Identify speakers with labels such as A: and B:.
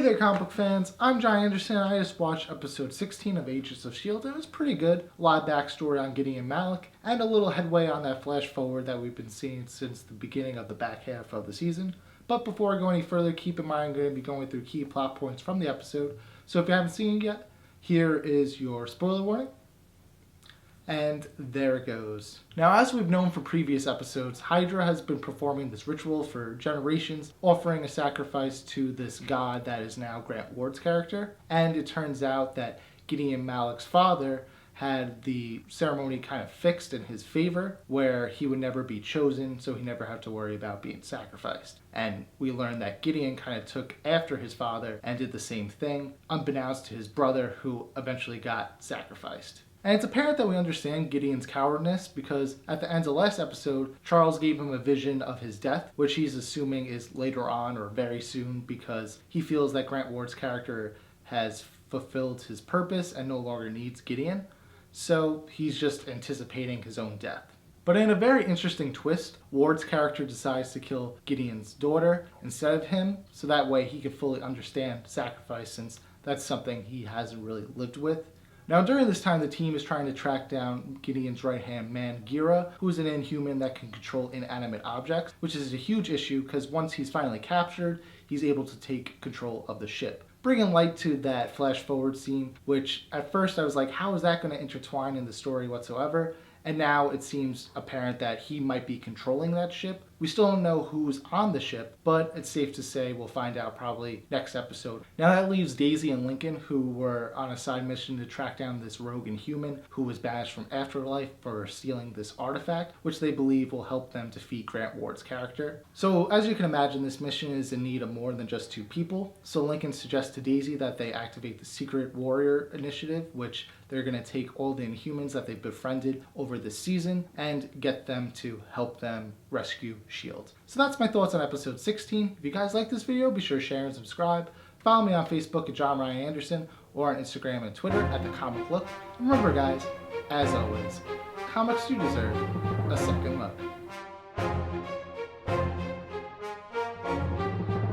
A: there, comic book fans. I'm John Andersen. I just watched episode 16 of Agents of S.H.I.E.L.D. It was pretty good. A lot of backstory on Gideon Malik, and a little headway on that flash forward that we've been seeing since the beginning of the back half of the season. But before I go any further, keep in mind I'm going to be going through key plot points from the episode. So if you haven't seen it yet, here is your spoiler warning. And there it goes. Now, as we've known from previous episodes, Hydra has been performing this ritual for generations, offering a sacrifice to this god that is now Grant Ward's character. And it turns out that Gideon Malik's father had the ceremony kind of fixed in his favor, where he would never be chosen, so he never had to worry about being sacrificed. And we learned that Gideon kind of took after his father and did the same thing, unbeknownst to his brother, who eventually got sacrificed. And it's apparent that we understand Gideon's cowardness because at the end of last episode, Charles gave him a vision of his death, which he's assuming is later on or very soon because he feels that Grant Ward's character has fulfilled his purpose and no longer needs Gideon. So he's just anticipating his own death. But in a very interesting twist, Ward's character decides to kill Gideon's daughter instead of him, so that way he can fully understand sacrifice, since that's something he hasn't really lived with. Now, during this time, the team is trying to track down Gideon's right-hand man, Gira, who is an inhuman that can control inanimate objects, which is a huge issue because once he's finally captured, he's able to take control of the ship. Bringing light to that flash-forward scene, which at first I was like, how is that going to intertwine in the story whatsoever? And now it seems apparent that he might be controlling that ship. We still don't know who's on the ship, but it's safe to say we'll find out probably next episode. Now that leaves Daisy and Lincoln, who were on a side mission to track down this rogue inhuman who was banished from Afterlife for stealing this artifact, which they believe will help them defeat Grant Ward's character. So as you can imagine, this mission is in need of more than just two people. So Lincoln suggests to Daisy that they activate the Secret Warrior Initiative, which they're going to take all the Inhumans that they've befriended over this season and get them to help them rescue S.H.I.E.L.D. So that's my thoughts on episode 16. If you guys like this video, be sure to share and subscribe. Follow me on Facebook at John Ryan Andersen or on Instagram and Twitter at The Comic Look. And remember guys, as always, comics do deserve a second look.